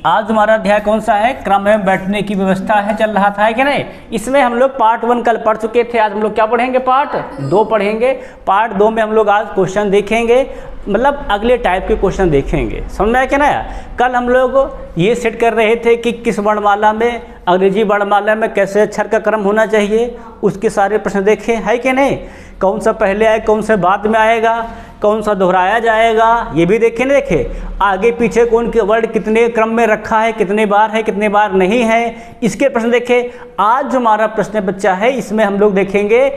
आज हमारा अध्याय कौन सा है? क्रम में बैठने की व्यवस्था है, चल रहा था है कि नहीं। इसमें हम लोग पार्ट 1 कल पढ़ चुके थे। आज हम लोग क्या पढ़ेंगे? पार्ट 2 पढ़ेंगे। पार्ट 2 में हम लोग आज क्वेश्चन देखेंगे, मतलब अगले टाइप के क्वेश्चन देखेंगे। समझ में आया क्या ना? कल हम लोग ये सेट कर रहे थे कि किस वर्णमाला में, अंग्रेजी वर्णमाला में कैसे अक्षर का क्रम होना चाहिए, उसके सारे प्रश्न देखे है कि नहीं। कौन सा पहले आए, कौन सा बाद में आएगा, कौन सा दोहराया जाएगा, ये भी देखे नहीं देखे। आगे पीछे कौन के वर्ड कितने क्रम में रखा है, कितने बार है, कितने बार नहीं है, इसके प्रश्न देखे। आज जो हमारा प्रश्न बच्चा है, इसमें हम लोग देखेंगे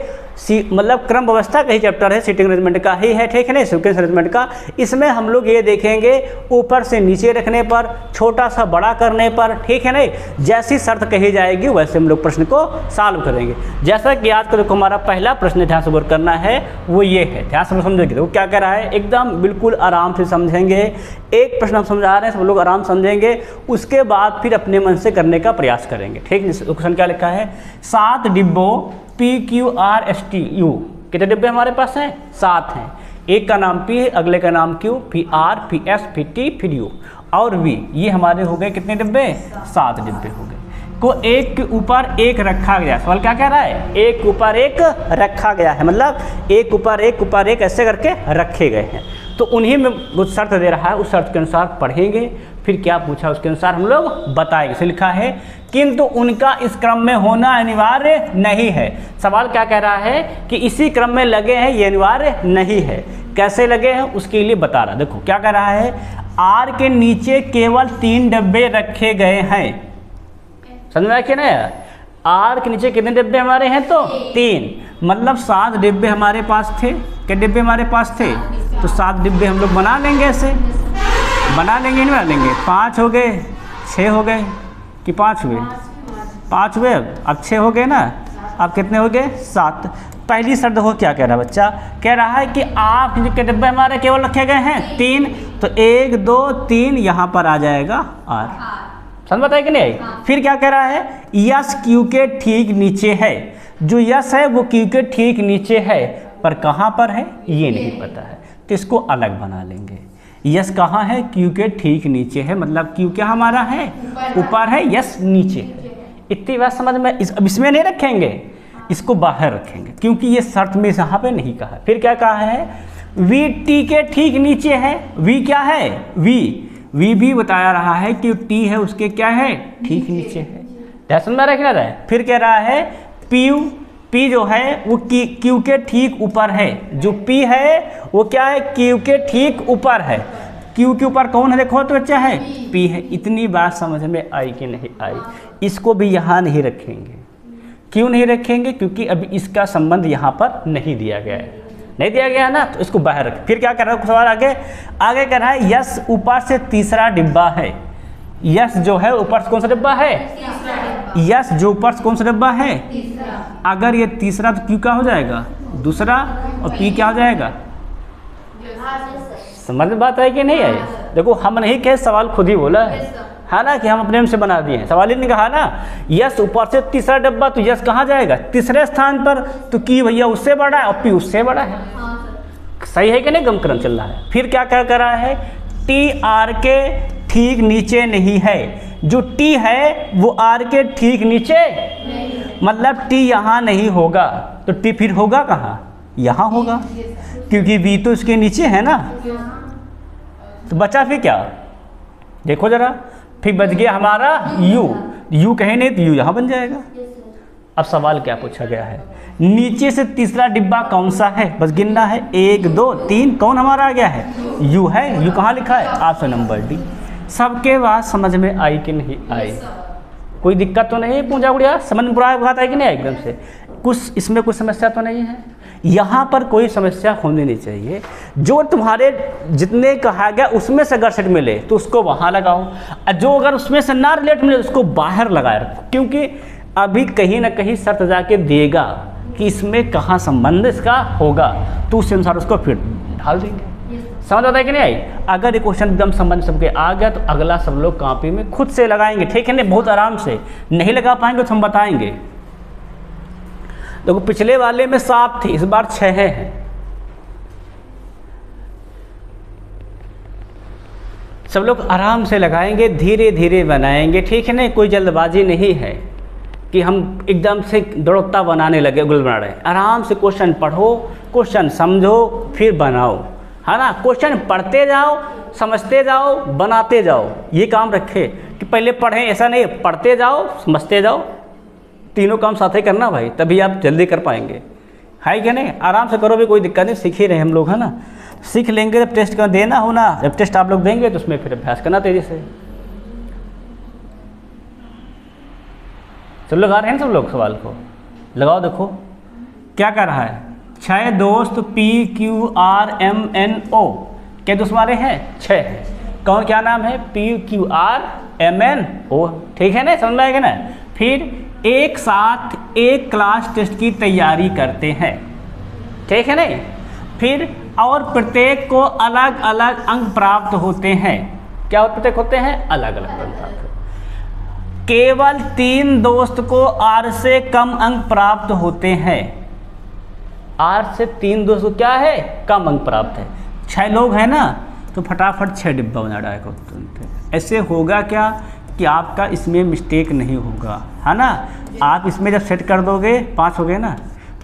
मतलब क्रम व्यवस्था का ही चैप्टर है, सीटिंग अरेंजमेंट का ही है, ठीक है ना, सीक्वेंस अरेंजमेंट का। इसमें हम लोग ये देखेंगे ऊपर से नीचे रखने पर, छोटा सा बड़ा करने पर, ठीक है ना, जैसी शर्त कही जाएगी वैसे हम लोग प्रश्न को सॉल्व करेंगे। जैसा कि आज का देखो हमारा पहला प्रश्न ध्यान से गौर करना है वो ये है, ध्यान से समझेंगे। तो क्या कह रहा है, एकदम बिल्कुल आराम से समझेंगे। एक प्रश्न हम समझा रहे हैं, सब लोग आराम समझेंगे, उसके बाद फिर अपने मन से करने का प्रयास करेंगे, ठीक है। क्वेश्चन क्या लिखा है? 7 डिब्बों PQRSTU, कितने डिब्बे हमारे पास हैं? 7 हैं। एक का नाम P है, अगले का नाम Q, फिर R, फिर S, फिर T, फिर U और V। ये हमारे हो गए कितने डिब्बे? 7 डिब्बे हो गए। को एक के ऊपर एक रखा गया। सवाल क्या कह रहा है? एक ऊपर एक रखा गया है, मतलब एक ऊपर एक ऐसे करके रखे गए हैं। तो उन्हीं में वो शर्त दे रहा है, उस शर्त के अनुसार पढ़ेंगे, फिर क्या पूछा उसके अनुसार हम लोग बताएंगे। इसे लिखा है किंतु उनका इस क्रम में होना अनिवार्य नहीं है। सवाल क्या कह रहा है कि इसी क्रम में लगे हैं, ये अनिवार्य नहीं है। कैसे लगे हैं उसके लिए बता रहा। देखो क्या कह रहा है, आर के नीचे केवल 3 डब्बे रखे गए हैं। समझ में आया क्या ना? आर के नीचे कितने डिब्बे हमारे हैं? तो 3, मतलब 7 डिब्बे हमारे पास थे। कितने डिब्बे हमारे पास थे? तो 7 डिब्बे हम लोग बना लेंगे, ऐसे बना लेंगे, नहीं बना लेंगे। 5 हो गए, 6 हो गए कि 5 हुए? 5 हुए। अब 6 हो गए ना, अब कितने हो गए? 7। पहली शर्त हो क्या कह रहा है बच्चा? कह रहा है कि आप के डिब्बे हमारे केवल रखे गए हैं 3, तो 1 2 3 यहाँ पर आ जाएगा आर। समझ बताए कि नहीं? फिर क्या कह रहा है? यस क्यू के ठीक नीचे है। जो यस है वो क्यू के ठीक नीचे है, पर कहाँ पर है ये नहीं पता है, तो इसको अलग बना लेंगे। यस कहाँ है? क्यू के ठीक नीचे है, मतलब क्यू क्या हमारा है? ऊपर है, यस नीचे है। इतनी बात समझ में? अब इसमें नहीं रखेंगे, इसको बाहर रखेंगे, क्योंकि ये शर्त में यहाँ पे नहीं कहा। फिर क्या कहा है? वी टी के ठीक नीचे है। वी क्या है? वी भी बताया रहा है कि टी है उसके क्या है? ठीक नीचे है। ध्यान में रखना है। फिर कह रहा है पी जो है वो क्यू के ठीक ऊपर है। जो पी है वो क्या है? क्यू के ठीक ऊपर है। क्यू के ऊपर कौन है? देखो तो बच्चा है, पी है। इतनी बात समझ में आई कि नहीं आई? इसको भी यहाँ नहीं रखेंगे। क्यों नहीं रखेंगे? क्योंकि अभी इसका संबंध यहाँ पर नहीं दिया गया है, नहीं दिया गया ना, तो इसको बाहर रखें। फिर क्या कर रहा है सवाल आगे कर रहा है, यस ऊपर से तीसरा डिब्बा है। यस जो है ऊपर से कौन सा डिब्बा है? यस जो ऊपर से कौन सा डिब्बा है? अगर ये तीसरा तो क्यू क्या हो जाएगा? दूसरा, और पी क्या हो जाएगा? समझ में बात आई कि नहीं आई? देखो हम नहीं कहे, सवाल खुद ही बोला है ना, कि हम अपने से बना दिए हैं। सवाल ही नहीं कहा ना, यस ऊपर से तीसरा डब्बा, तो यस कहाँ जाएगा? तीसरे स्थान पर। तो की भैया उससे बड़ा है और पी उससे बड़ा है। सही है कि नहीं? गमक्रम चल रहा है। फिर क्या कर रहा है? टी आर के ठीक नीचे नहीं है। जो टी है वो आर के ठीक नीचे, मतलब टी यहाँ नहीं होगा, तो टी फिर होगा कहाँ? यहाँ होगा, क्योंकि वी तो इसके नीचे है ना। तो बचा फिर क्या? देखो जरा, फिर बच गया हमारा यू कहे नहीं तो यू यहाँ बन जाएगा। अब सवाल क्या पूछा गया है? नीचे से तीसरा डिब्बा कौन सा है? बस गिनना है, 1 2 3, कौन हमारा आ गया है? यू है। यू कहाँ लिखा है? Option number D. सबके बात समझ में आई कि नहीं आई? कोई दिक्कत तो नहीं? पूजा उड़िया समझ में पूरा बात आई कि नहीं? एकदम से कुछ इसमें कोई समस्या तो नहीं है? यहाँ पर कोई समस्या होनी नहीं चाहिए। जो तुम्हारे जितने कहा गया उसमें से अगर सेट मिले तो उसको वहाँ लगाओ, जो अगर उसमें से ना रिलेट मिले उसको बाहर लगाए रखो, क्योंकि अभी कहीं ना कहीं शर्त जाके देगा कि इसमें कहाँ संबंध इसका होगा, तो उस अनुसार उसको फिर ढाल देंगे। समझ आता है कि नहीं आई? अगर ये क्वेश्चन एकदम संबंध सबके आ गया तो अगला सब लोग कॉपी में खुद से लगाएंगे, ठीक है ना, बहुत आराम से। नहीं लगा पाएंगे तो हम बताएंगे। देखो पिछले वाले में 7 थी, इस बार 6 हैं। सब लोग आराम से लगाएंगे, धीरे धीरे बनाएंगे, ठीक है ना। कोई जल्दबाजी नहीं है कि हम एकदम से दौड़ता बनाने लगे, उगल बना रहे हैं। आराम से क्वेश्चन पढ़ो, क्वेश्चन समझो, फिर बनाओ, है ना। क्वेश्चन पढ़ते जाओ, समझते जाओ, बनाते जाओ, ये काम रखे कि पहले पढ़ें, ऐसा नहीं, पढ़ते जाओ, समझते जाओ, तीनों काम साथ ही करना भाई, तभी आप जल्दी कर पाएंगे, है क्या नहीं। आराम से करो भी, कोई दिक्कत नहीं, सीख ही रहे हम लोग, है ना। सीख लेंगे जब टेस्ट का देना हो ना, जब टेस्ट आप लोग देंगे तो उसमें फिर अभ्यास करना तेजी से। सब लोग आ रहे हैं, सब लोग सवाल को लगाओ, देखो क्या कर रहा है। 6 दोस्त PQRMNO, क्या दोस्त हमारे हैं? 6 हैं। कौन, क्या नाम है? PQRMNO, ठीक है ना, समझ में आएगा ना। फिर एक साथ एक क्लास टेस्ट की तैयारी करते हैं, ठीक है नहीं। फिर और प्रत्येक को अलग अलग अंक प्राप्त होते हैं। क्या प्रत्येक होते हैं? अलग अलग अंक प्राप्त। केवल 3 दोस्त को R से कम अंक प्राप्त होते हैं। R से 3 दोस्त को क्या है? कम अंक प्राप्त है। 6 लोग हैं ना, तो फटाफट 6 डिब्बा बना डालेगा तुरंत। ऐसे होगा क्या कि आपका इसमें मिस्टेक नहीं होगा, है ना। आप इसमें जब सेट कर दोगे, 5 हो गए ना,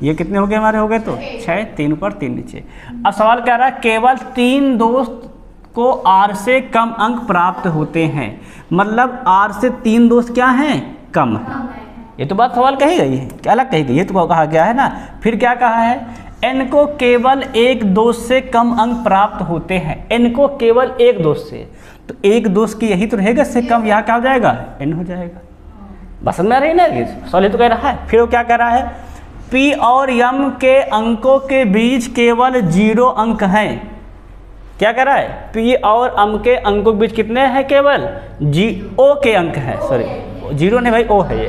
ये कितने हो गए हमारे? हो गए तो 6, 3 ऊपर 3 नीचे। अब सवाल कह रहा है केवल 3 दोस्त को R से कम अंक प्राप्त होते हैं, मतलब R से 3 दोस्त क्या हैं? कम है। ये तो बात सवाल कही गई है, क्या अलग कही गई है, तो कहा गया है ना। फिर क्या कहा है? N को केवल एक दोस्त से कम अंक प्राप्त होते हैं। N को केवल एक दोस्त से, तो एक दोस्त की यही तो रहेगा, इससे कम यहाँ क्या हो जाएगा? N हो जाएगा। बस समझ में आ रही ना, ये सवाल तो कह रहा है। फिर वो क्या कह रहा है? P और M के अंकों के बीच केवल 0 अंक हैं। क्या कह रहा है? P और M के अंकों के बीच कितने हैं? केवल O के अंक हैं, सॉरी 0 नहीं भाई, O है, ये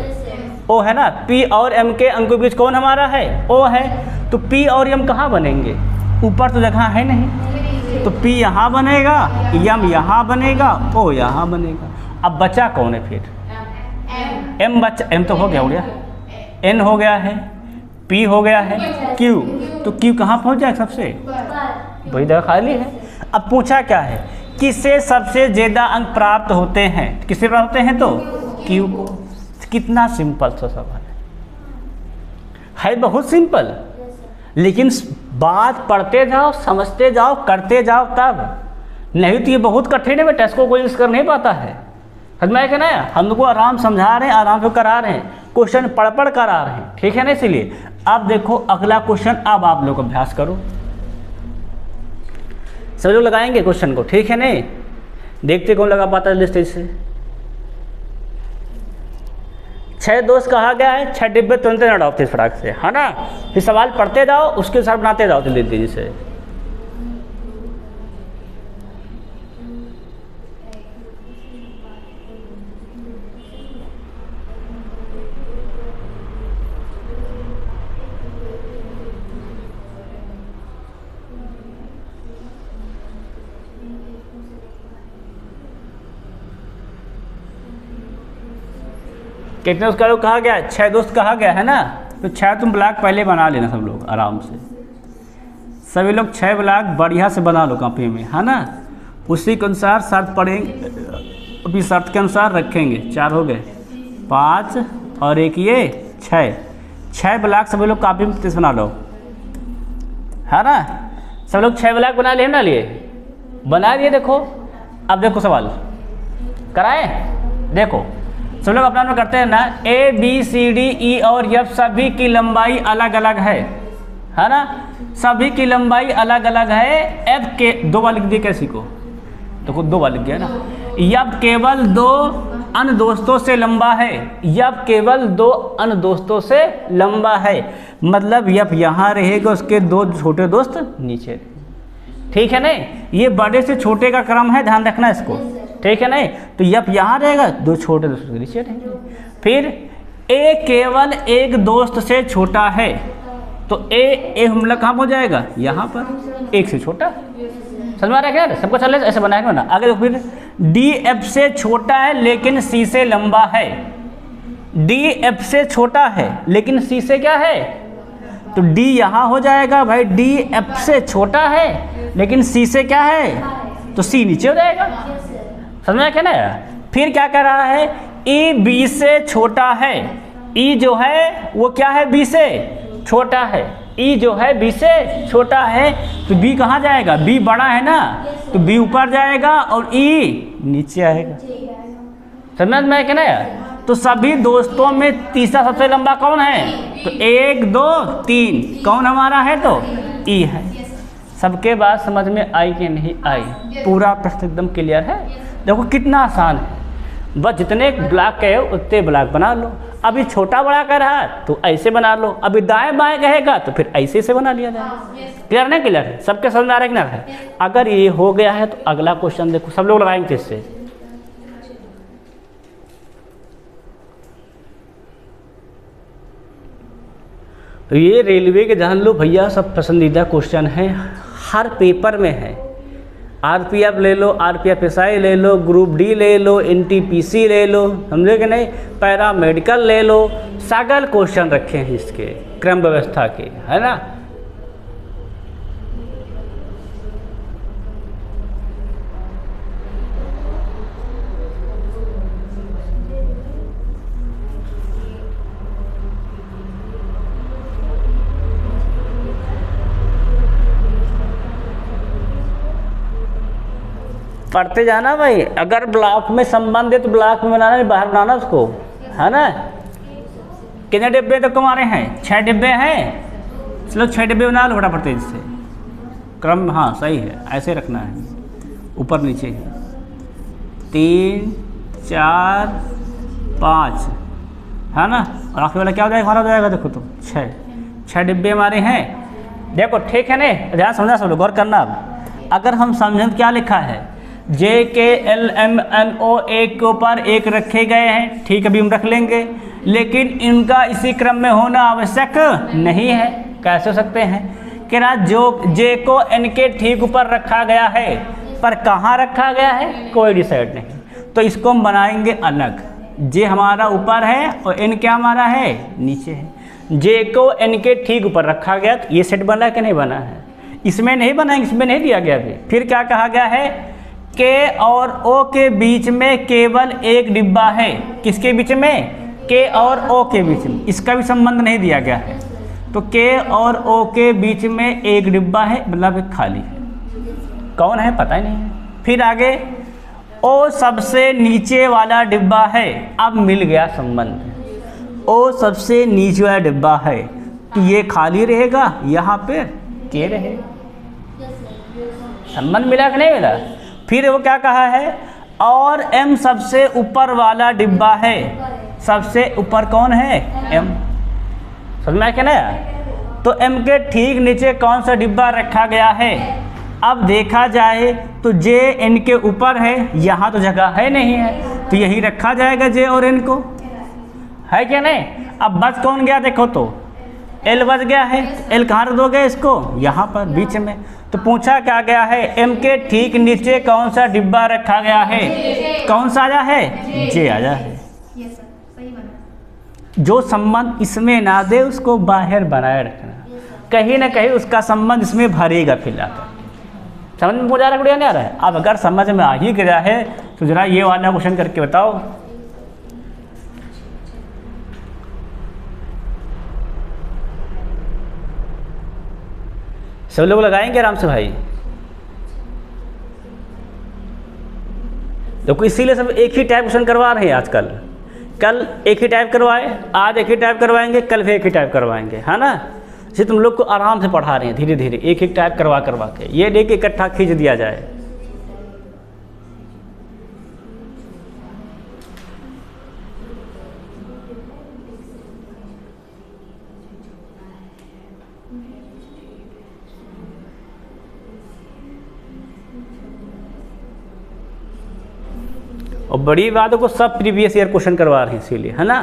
O है ना। P और M के अंकों के बीच कौन हमारा है? O है। तो P और M कहाँ बनेंगे? ऊपर तो जगह है नहीं, तो P यहाँ बनेगा, M यहाँ बनेगा, O यहाँ बनेगा। अब बचा कौन है फिर? M बचा, M तो हो गया, N हो गया है, P हो गया है, Q, तो Q कहाँ पहुँच जाए? सबसे वही जगह खाली है। अब पूछा क्या है? किससे सबसे ज़्यादा अंक प्राप्त होते हैं? किससे प्राप्त होते हैं? तो Q को। कितना सिंपल सा सवाल है बहुत सिंपल, लेकिन बात पढ़ते जाओ, समझते जाओ, करते जाओ, तब नहीं तो ये बहुत कठिन है बेटा, इसको कोई कर नहीं पाता है। समझ में आया ना, हम लोग को आराम समझा रहे हैं, आराम से करा रहे हैं, क्वेश्चन पढ़ पढ़ कर आ रहे हैं, ठीक है ना। इसीलिए अब देखो अगला क्वेश्चन, अब आप लोग अभ्यास करो, सब लोग लगाएंगे क्वेश्चन को, ठीक है नहीं। देखते कौन लगा पाता है लिस्ट से। 6 दोस्त कहा गया है, 6 डिब्बे तुरंत ना डालो फटाक से, है ना। फिर सवाल पढ़ते जाओ, उसके साथ बनाते जाओ जल्दी तेजी से। कितने दोस्त कहा गया? 6 दोस्त कहा गया है ना, तो 6 तुम ब्लॉक पहले बना लेना सब लोग आराम से। सभी लोग 6 ब्लॉक बढ़िया से बना लो कॉपी में, है ना। उसी के अनुसार शर्त पढ़ेंगे, अभी शर्त के अनुसार रखेंगे। 4 हो गए, 5 और 1 ये 6 ब्लॉक सभी लोग कॉपी में बना लो, है ना। सब लोग 6 ब्लॉक बना लिए ना, लिए बना लिए। देखो अब देखो सवाल कराएं, देखो सब लोग अपना अपना करते हैं ना। ABCDE और F सभी की लंबाई अलग अलग है ना, सभी की लंबाई अलग अलग है। F के 2 बार लिख दिए कैसी को, देखो 2 बार लिख गया ना। F केवल 2 अन्य दोस्तों से लंबा है, F केवल 2 अन्य दोस्तों से लंबा है, मतलब F यहाँ रहेगा, उसके 2 छोटे दोस्त नीचे, ठीक है नहीं। ये बड़े से छोटे का क्रम है, ध्यान रखना इसको, ठीक है नहीं। तो F यहाँ रहेगा, 2 छोटे दोस्त नीचे रहेंगे। फिर A केवल एक दोस्त से छोटा है, तो A हमला कहाँ हो जाएगा? यहाँ पर, 1 से छोटा। समझ में आ रहा है क्या? सबको चल ऐसे बनाएंगे ना। आगे देखो फिर D F से छोटा है लेकिन C से लंबा है। D F से छोटा है लेकिन C से क्या है? तो D यहाँ हो जाएगा भाई, D F से छोटा है लेकिन C से क्या है? तो C नीचे हो जाएगा, समझ में क्या ना। फिर क्या कह रहा है, ई बी से छोटा है। ई जो है वो क्या है, बी से छोटा है। ई जो है बी से छोटा है तो बी कहाँ जाएगा, बी बड़ा है ना, तो बी ऊपर जाएगा और ई नीचे आएगा। समझ में क्या ना। तो सभी दोस्तों में तीसरा सबसे लंबा कौन है, तो 1 2 3 कौन हमारा है, तो ई है। सबके बात समझ में आई कि नहीं आई, पूरा प्रश्न एकदम क्लियर है। देखो कितना आसान है, बस जितने ब्लॉक कहे उतने ब्लॉक बना लो। अभी छोटा बड़ा कह रहा है तो ऐसे बना लो, अभी दाएं बाएं कहेगा तो फिर ऐसे से बना लिया जाएगा। क्लियर नहीं, क्लियर है, सबके समझ में आ रहा है। अगर ये हो गया है तो अगला क्वेश्चन देखो, सब लोग लगाएंगे इससे। तो ये रेलवे के जान लो भैया, सब पसंदीदा क्वेश्चन है, हर पेपर में है। आरपीएफ ले लो, आरपीएफ एसआई ले लो, ग्रुप डी ले लो, एनटीपीसी ले लो, समझे कि नहीं, पैरा मेडिकल ले लो, सगल क्वेश्चन रखे हैं इसके क्रम व्यवस्था के, है ना। पढ़ते जाना भाई, अगर ब्लॉक में संबंध है तो ब्लॉक में बनाना, नहीं बाहर बनाना उसको, है ना। कितने डिब्बे तक हमारे हैं, 6 डिब्बे हैं। चलो 6 डिब्बे बना लो फटाफट तेज से, क्रम हाँ सही है, ऐसे रखना है, ऊपर नीचे 3 4 5, है ना। और आखिरी वाला क्या हो जाएगा, हमारा हो जाएगा, देखो तो 6 डिब्बे हमारे हैं। देखो ठीक है ना, ध्यान समझना, सब लोग गौर करना। अब अगर हम समझें तो क्या लिखा है, JKLMNO एक के ऊपर एक रखे गए हैं, ठीक, अभी हम रख लेंगे, लेकिन इनका इसी क्रम में होना आवश्यक नहीं है। कैसे हो सकते हैं कि ना, जो J को N के ठीक ऊपर रखा गया है, पर कहाँ रखा गया है कोई डिसाइड नहीं, तो इसको हम बनाएंगे अलग। J हमारा ऊपर है और N क्या हमारा है, नीचे है। J को N के ठीक ऊपर रखा गया, तो ये सेट बना कि नहीं बना है, इसमें नहीं बनाएंगे, इसमें नहीं दिया गया अभी। फिर क्या कहा गया है, K और O के बीच में केवल एक डिब्बा है। किसके बीच में, K और O के बीच में, इसका भी संबंध नहीं दिया गया है। तो K और O के बीच में एक डिब्बा है, मतलब एक खाली है, कौन है पता ही नहीं है। फिर आगे O सबसे नीचे वाला डिब्बा है, अब मिल गया संबंध, O सबसे नीचे वाला डिब्बा है, तो ये खाली रहेगा, यहाँ पे K रहेगा। संबंध मिला कि नहीं मिला। फिर वो क्या कहा है, और M सबसे ऊपर वाला डिब्बा है, सबसे ऊपर कौन है, M, समझ में क्या ना। तो M के ठीक नीचे कौन सा डिब्बा रखा गया है। अब देखा जाए तो J N के ऊपर है, यहाँ तो जगह है नहीं है, तो यही रखा जाएगा J और N को, है क्या नहीं। अब बच कौन गया, देखो तो L बच गया है, L कहाँ रख दोगे इसको, यहाँ पर बीच में। तो पूछा क्या गया है, M के ठीक नीचे कौन सा डिब्बा रखा गया है, कौन सा आया है, J आया है। जो संबंध इसमें ना दे उसको बाहर बनाए रखना, कहीं ना कहीं उसका संबंध इसमें भरेगा फिलहाल। समझ में जा रहा है, नहीं आ रहा है। अब अगर समझ में आ ही गया है तो जरा ये वाला क्वेश्चन करके बताओ। सब लोग लगाएंगे आराम से भाई। देखो इसीलिए सब एक ही टाइप क्वेश्चन करवा रहे हैं आजकल। कल एक ही टाइप करवाए, आज एक ही टाइप करवाएंगे, कल फिर एक ही टाइप करवाएंगे, है ना। इसे तुम लोग को आराम से पढ़ा रहे हैं, धीरे धीरे एक एक टाइप करवा के, ये नहीं कि इकट्ठा खींच दिया जाए। और बड़ी बातों को सब प्रीवियस ईयर क्वेश्चन करवा रहे हैं इसीलिए, है ना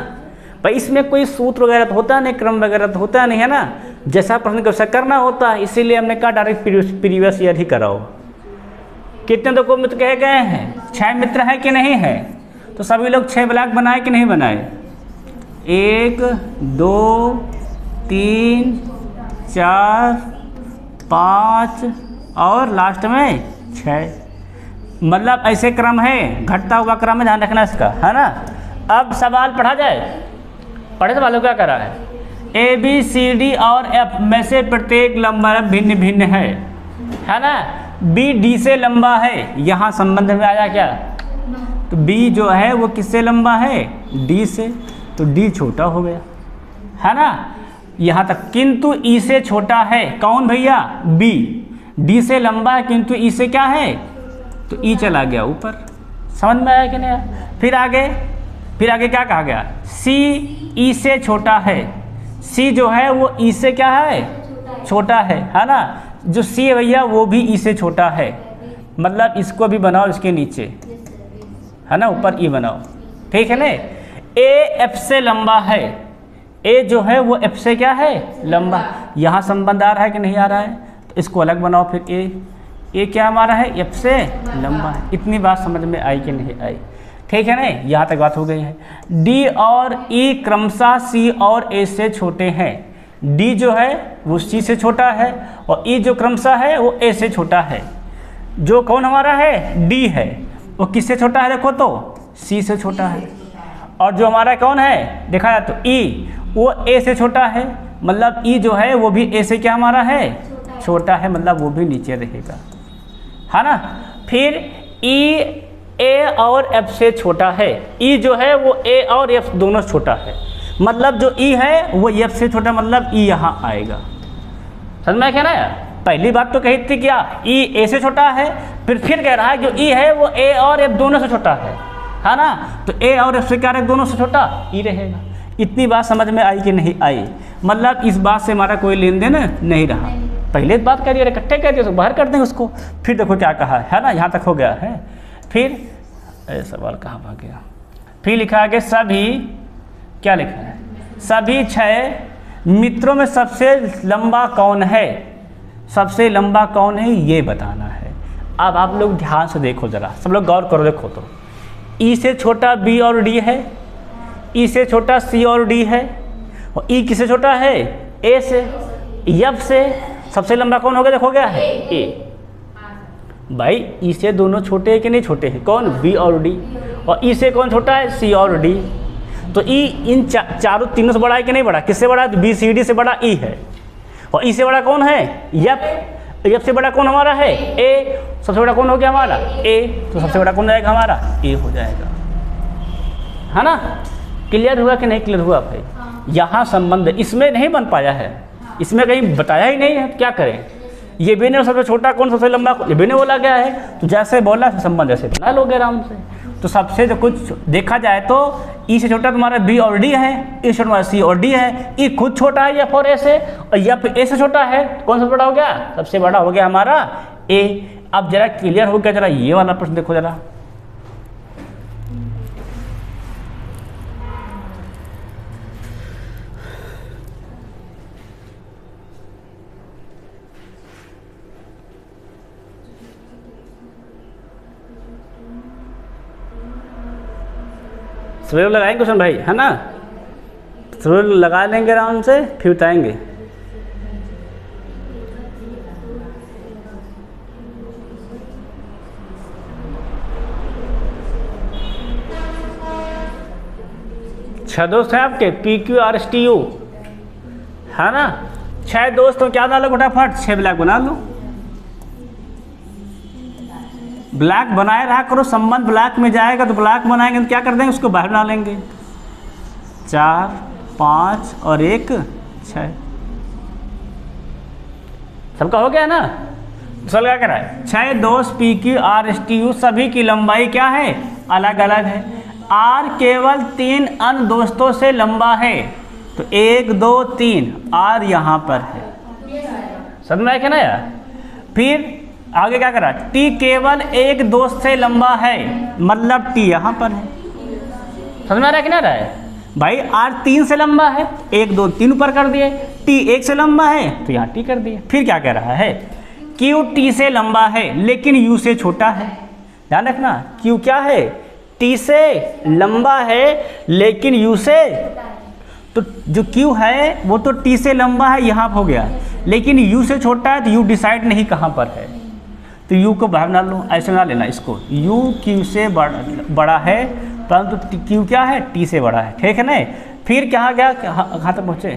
भाई। इसमें कोई सूत्र वगैरह तो होता नहीं, क्रम वगैरह तो होता नहीं, है ना। जैसा प्रश्न वैसा करना होता है, इसीलिए हमने कहा डायरेक्ट प्रीवियस ईयर ही कराओ। कितने तो को मित्र कहे गए हैं, 6 मित्र हैं कि नहीं है, तो सभी लोग 6 ब्लॉक बनाए कि नहीं बनाए, 1 2 3 4 5 और लास्ट में 6। मतलब ऐसे क्रम है, घटता हुआ क्रम है, ध्यान रखना इसका, है ना। अब सवाल पढ़ा जाए, पढ़े तो वालों क्या करा है, ए बी सी डी और एफ में से प्रत्येक लंबा भिन्न भिन्न है ना। बी डी से लंबा है, यहाँ संबंध में आया क्या, तो बी जो है वो किससे लंबा है, डी से, तो डी छोटा हो गया, है ना, यहाँ तक। किंतु ई से छोटा है, कौन भैया, बी। डी से लंबा है किंतु ई से क्या है, तो ई चला गया ऊपर। समझ में आया कि नहीं आया। फिर आगे क्या कहा गया, सी ई से छोटा है। सी जो है वो ई से क्या है, छोटा है ना। जो सी है भैया वो भी ई से छोटा है, मतलब इसको भी बनाओ इसके नीचे, है ना, ऊपर ई बनाओ, ठीक है ना। ए एफ से लंबा है, ए जो है वो एफ से क्या है, लंबा। यहाँ संबंध आ रहा है कि नहीं आ रहा है, तो इसको अलग बनाओ। फिर ए क्या हमारा है, एफ से लंबा है। इतनी बात समझ में आई कि नहीं आई, ठीक है ना, यहाँ तक बात हो गई है। डी और ई क्रमशः सी और ए से छोटे हैं। डी जो है वो सी से छोटा है और ई जो क्रमशः है वो ए से छोटा है। जो कौन हमारा है, डी है, वो किससे छोटा है, देखो तो सी से छोटा है। और जो हमारा कौन है, देखा जाए तो ई, वो ए से छोटा है, मतलब ई जो है वो भी ए से क्या हमारा है, छोटा है, मतलब वो भी नीचे रहेगा, है ना। फिर ई ए और एफ से छोटा है। ई जो है वो ए और एफ दोनों छोटा है, मतलब जो ई है वो एफ से छोटा, मतलब ई यहाँ आएगा। समझ में क्या ना यार। पहली बात तो कही थी क्या, ई ए से छोटा है, फिर कह रहा है जो ई है वो ए और एफ दोनों से छोटा है ना। तो ए और एफ से क्या रहे, दोनों से छोटा ई रहेगा। इतनी बात समझ में आई कि नहीं आई, मतलब इस बात से हमारा कोई लेन देन नहीं रहा। पहले बात करिए, इकट्ठे कर दिए, बाहर कर देंगे उसको। फिर देखो क्या कहा है ना, यहाँ तक हो गया है। फिर सवाल कहाँ भाग गया, फिर लिखा है सभी, क्या लिखा है, सभी 6 मित्रों में सबसे लंबा कौन है, सबसे लंबा कौन है ये बताना है। अब आप लोग ध्यान से देखो जरा, सब लोग गौर करो, देखो तो ई से छोटा बी और डी है, ई से छोटा सी और डी है, और ई किससे छोटा है, ए से। एफ से सबसे लंबा कौन हो गया, देखो क्या है, ए। भाई ई से दोनों छोटे हैं कि नहीं छोटे हैं, कौन, बी और डी। और ई से कौन छोटा है, सी और डी। तो ई इन चारों तीनों से बड़ा है कि नहीं बड़ा, किससे बड़ा है, बी सी डी से बड़ा ई है। और ई से बड़ा कौन है, एफ। एफ से बड़ा कौन हमारा है, ए। सबसे बड़ा कौन हो गया हमारा, ए। तो सबसे बड़ा कौन जाएगा हमारा, ए हो जाएगा, है ना। क्लियर हुआ कि नहीं क्लियर हुआ भाई। यहाँ संबंध इसमें नहीं बन पाया है, इसमें कहीं बताया ही नहीं है, क्या करें। ये भी नहीं, सबसे छोटा कौन, सबसे लंबा कौन, ये भी नहीं बोला गया है। तो जैसे बोला संबंध ऐसे बना लोगे आराम से। तो सबसे जो कुछ देखा जाए तो ई से छोटा तुम्हारा बी और डी है, ई से तुम्हारा सी और डी है, ई खुद छोटा है एफ और ए से, और एफ ए से छोटा है। कौन सा बड़ा हो गया, सबसे बड़ा हो गया हमारा ए। अब जरा क्लियर हो गया, जरा ये वाला प्रश्न देखो जरा। सभी लगाएंगे क्वेश्चन भाई, है ना, सभी लगा लेंगे आराम से, फिर बताएंगे। छह दोस्त हैं आपके, P Q R S T U, है ना। 6 दोस्तों क्या डालो फटाफट, 6 ब्लैक बना लो। ब्लैक बनाए रहा करो, संबंध ब्लैक में जाएगा तो ब्लैक बनाएंगे तो क्या कर देंगे, उसको बाहर बना लेंगे। 4, 5 और 1 6। सबका हो गया ना। चल क्या करा है, 6 दोस्त P Q R S T U सभी की लंबाई क्या है, अलग अलग है। आर केवल 3 अन्य दोस्तों से लंबा है, तो 1 2 3 आर यहाँ पर है। समझ में आया क्या ना यार। फिर आगे क्या करा, टी केवल 1 दोस्त से लंबा है, मतलब टी यहाँ पर है। समझ में आ रहा है कि ना रहा है भाई। आर 3 से लंबा है, 1 2 3 ऊपर कर दिए। टी 1 से लंबा है तो यहाँ टी कर दिए। फिर क्या कह रहा है, क्यू टी से लंबा है लेकिन यू से छोटा है। ध्यान रखना, क्यू क्या है, टी से लंबा है लेकिन यू से, तो जो क्यू है वो तो टी से लंबा है यहाँ हो गया, लेकिन यू से छोटा है, तो यू डिसाइड नहीं कहाँ पर है। तो यू को बाहर ना लो, ऐसे ना लेना इसको, यू क्यू से बड़ा है परंतु क्यू क्या है, टी से बड़ा है, ठीक है ना। फिर कहाँ गया, कहाँ तक पहुँचे,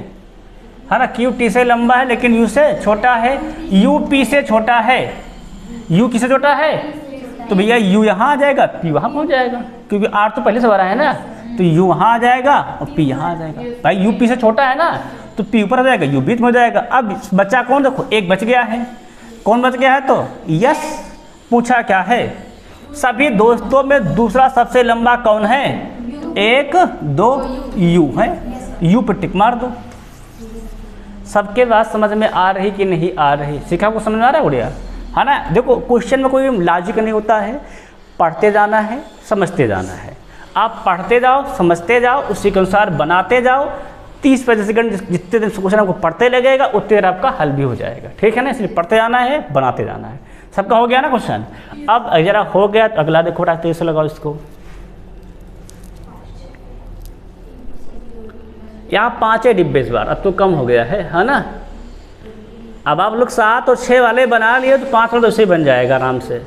है ना, क्यू टी से लंबा है लेकिन यू से छोटा है, यू पी से छोटा है, यू किससे छोटा है, तो भैया यू यहाँ आ जाएगा, पी वहाँ पहुँच जाएगा, क्योंकि आर तो पहले से बड़ा है ना, तो यू वहाँ आ जाएगा और पी यहाँ आ जाएगा। भाई यू पी से छोटा है ना, तो पी ऊपर आ जाएगा, यू बीच में हो जाएगा। अब बच्चा कौन, देखो एक बच गया है, कौन बच गया है, तो यस। पूछा क्या है, सभी दोस्तों में दूसरा सबसे लंबा कौन है, तो 1 2 यू है, यू पर टिक मार दो। सबके बात समझ में आ रही कि नहीं आ रही, सीखा को समझ में आ रहा है बढ़िया, है ना। देखो क्वेश्चन में कोई लॉजिक नहीं होता है, पढ़ते जाना है, समझते जाना है। आप पढ़ते जाओ, समझते जाओ, उसी के अनुसार बनाते जाओ, 30-35 सेकंड जितने दिन क्वेश्चन आपको पढ़ते लगेगा उतने देर आपका हल भी हो जाएगा, ठीक है ना। इसलिए पढ़ते जाना है, बनाते जाना है। सबका हो गया ना क्वेश्चन। अब जरा हो गया तो अगला देखो, तेज से लगाओ इसको। यहाँ 5 डिब्बे इस बार, अब तो कम हो गया है ना। अब आप लोग 7 और 6 वाले बना लिए तो 5 वाला तो उसे बन जाएगा आराम से।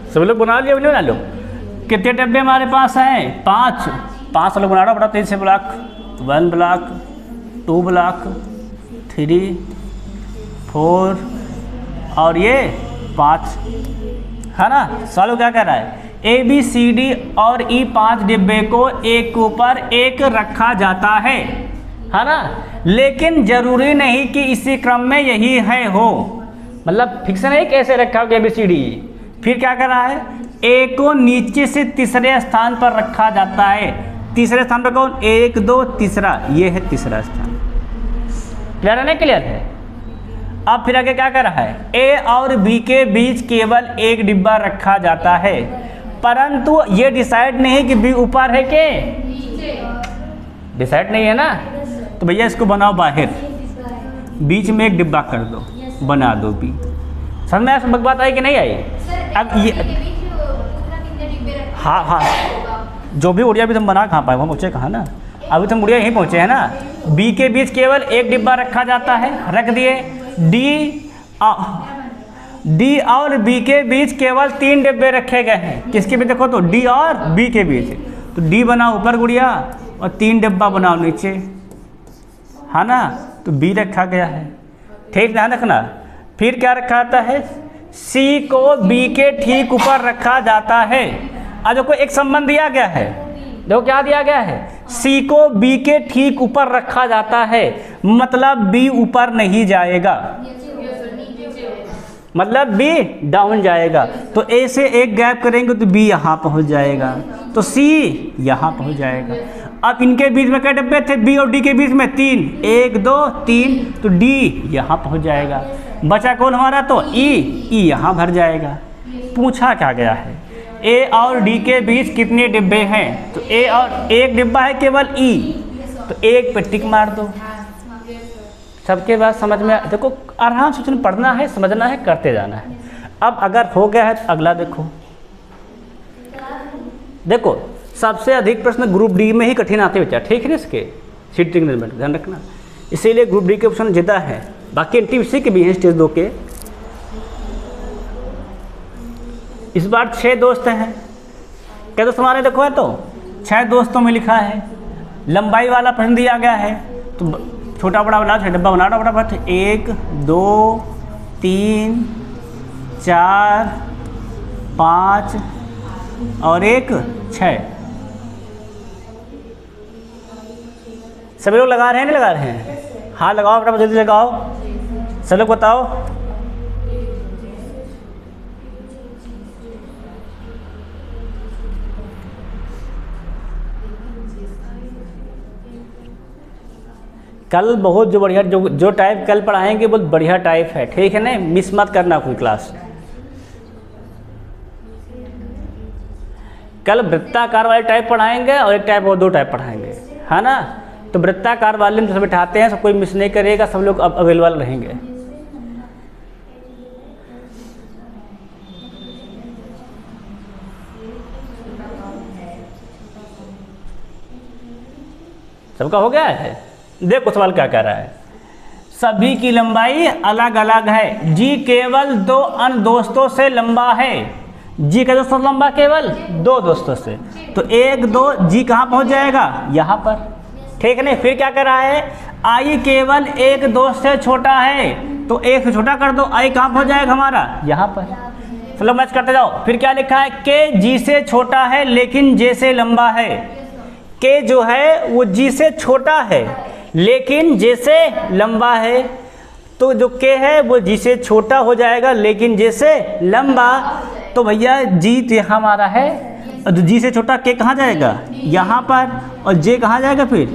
सब लोग बना लिया, बना लो। कितने डब्बे हमारे पास हैं, 5 लोग बना रहा बड़ा तेज से। ब्लॉक 1 ब्लॉक 2 ब्लॉक 3 4 और ये 5, है ना। सॉल्व क्या कह रहा है, ए बी सी डी और ई 5 डिब्बे को एक के ऊपर एक रखा जाता है ना। लेकिन जरूरी नहीं कि इसी क्रम में यही है हो, मतलब फिक्सन है कैसे रखा हो ए बी सी डी। फिर क्या कर रहा है, ए को नीचे से तीसरे स्थान पर रखा जाता है। तीसरे स्थान पर कौन, 1 2 तीसरा, ये है तीसरा स्थान। क्लियर है ना, क्लियर है। अब फिर आगे क्या कर रहा है, ए और बी के बीच केवल एक डिब्बा रखा जाता है, परंतु ये डिसाइड नहीं कि बी ऊपर है के, डिसाइड नहीं है ना। तो भैया इसको बनाओ बाहर, बीच में एक डिब्बा कर दो, बना दो बी। समझ में समझ बात आई कि नहीं आई। अब ये हाँ, जो भी उड़िया भी तुम बना कहाँ पाए, वहाँ पहुँचे कहाँ ना, अभी तुम उड़िया यहीं पहुँचे हैं ना। बी के बीच केवल एक डिब्बा रखा जाता है, रख दिए। डी और बी के बीच केवल 3 डिब्बे रखे गए हैं। किसके बीच, देखो तो डी और बी के बीच, तो डी बनाओ ऊपर गुड़िया और 3 डिब्बा बनाओ नीचे, है ना। तो बी रखा गया है, ठीक ध्यान रखना। फिर क्या रखा जाता है, सी को बी के ठीक ऊपर रखा जाता है। अब देखो एक संबंध दिया गया है, देखो क्या दिया गया है, सी को बी के ठीक ऊपर रखा जाता है, मतलब बी ऊपर नहीं जाएगा, मतलब बी डाउन जाएगा। तो ए से एक गैप करेंगे तो बी यहाँ पहुँच जाएगा, तो सी यहाँ पहुँच जाएगा। अब इनके बीच में क्या डब्बे थे, बी और डी के बीच में 3, 1 2 3, तो डी यहाँ पहुँच जाएगा। बचा कौन हमारा, तो ई यहाँ भर जाएगा। पूछा क्या गया है, ए और डी के बीच कितने डिब्बे हैं, तो ए और एक डिब्बा है केवल ई, तो एक पे टिक मार दो। सबके बाद समझ में, देखो आराम से पढ़ना है, समझना है, करते जाना है। अब अगर हो गया है तो अगला देखो सबसे अधिक प्रश्न ग्रुप डी में ही कठिन आते बच्चा, ठीक है ना। इसके सीटिंग अरेंजमेंट ध्यान रखना, इसीलिए ग्रुप डी के ऑप्शन ज़्यादा है। बाकी एनटीपीसी के भी हैं स्टेज 2 के। इस बार 6 दोस्त हैं, क्या दोस्त हमारे देखो है, तो 6 दोस्तों में लिखा है। लंबाई वाला प्रश्न दिया गया है, तो छोटा बड़ा बना, डब्बा बना फटाफट। 1 2 3 4 5 और 1 6। सभी लोग लगा रहे हैं, नहीं लगा रहे हैं, हाँ लगाओ फटाफट, जल्दी लगाओ। सब लोग बताओ। कल बहुत जो बढ़िया जो टाइप कल पढ़ाएंगे बहुत बढ़िया टाइप है, ठीक है ना। मिस मत करना कोई क्लास। कल वृत्ताकार वाले टाइप पढ़ाएंगे और एक टाइप और 2 टाइप पढ़ाएंगे, है ना। तो वृत्ताकार वाले में सब बिठाते हैं, सब कोई मिस नहीं करेगा, सब लोग अब अवेलेबल रहेंगे। सबका हो गया है? देखो सवाल क्या कह रहा है, सभी की लंबाई अलग अलग है, जी केवल 2 अन्य दोस्तों से लंबा है। जी का दोस्तों लंबा केवल 2 दोस्तों से, तो 1 2 जी कहाँ पहुँच जाएगा? यहाँ पर, ठीक है नहीं। फिर क्या कर रहा है, आई केवल 1 दोस्त से छोटा है, तो 1 से छोटा कर दो, आई कहाँ पहुँच जाएगा हमारा? यहाँ पर। चलो मैच करते जाओ। फिर क्या लिखा है, के जी से छोटा है लेकिन जे से लंबा है। के जो है वो जी से छोटा है लेकिन जे से लंबा है, तो जो के है वो जी से छोटा हो जाएगा लेकिन जे से लंबा, तो भैया जी तो यहाँ हमारा है, और जी से छोटा के कहाँ जाएगा? यहाँ पर, और जे कहाँ जाएगा? फिर